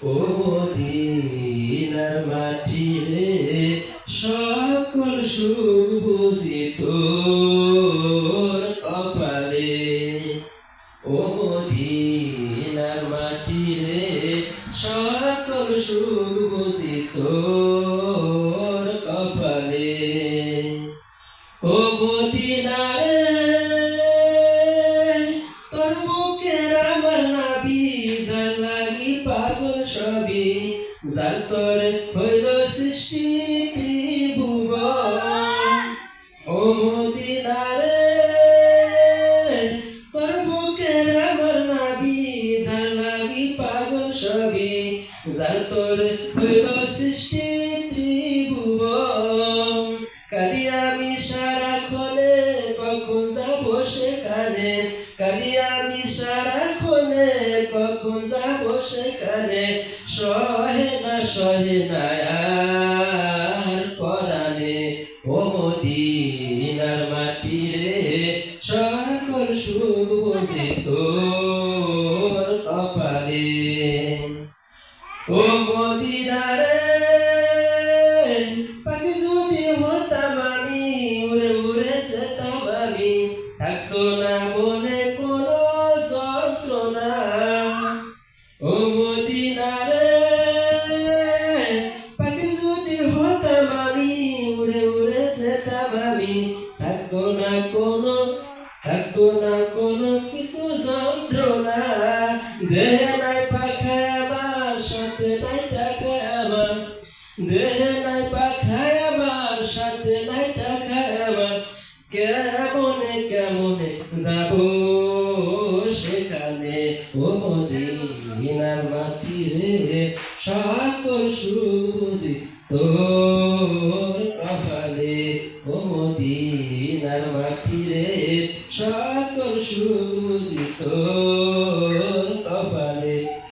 ও মদিনার মাটি রে সকল সুখ বুঝি তোর কপালে। ও মদিনার মাটি রে সকল সুখ বুঝি তোর কপালে। ও মদিনারে তোর বুকের আমার নাবি যার লাগি পাগল সবই, যার তোরে হইল সৃষ্টি ত্রিভুবন। ও মদিনারে তোর বুকের আমার নাবি যার লাগি পাগল সবই, যার তোরে হইল সৃষ্টি ত্রিভুবন। কালি আমি সারাক্ষণে কখন যাব সেখানে, কালি আমি সারাক্ষণে কখন যাব সেখানে, সহে না আর পরাণে। ও মদিনার মাটি রে সকল সুখ বুঝি তোর কপালে। ও মদিনারে পাখি যদি হতাম আমি, উড়ে উড়ে যেতাম আমি, থাকতো না মনে কোনো যন্ত্রণা। ও মদিনারে পাখি যদি হতাম আমি, উড়ে উড়ে যেতাম আমি, থাকতো না কোনো কিছু যন্ত্রণা। দেহে নাই পাখায় আমার, সাথে নাই টাকা আমার, দেহে নাই পাখায় আমার, সাথে নাই টাকা আমার, কেমনে যাব সেখানে। ও মদিনার মাটি রে সকল সুখ বুঝি তোর কপালে। ও মদিনার মাটি রে সকল সুখ বুঝি তোর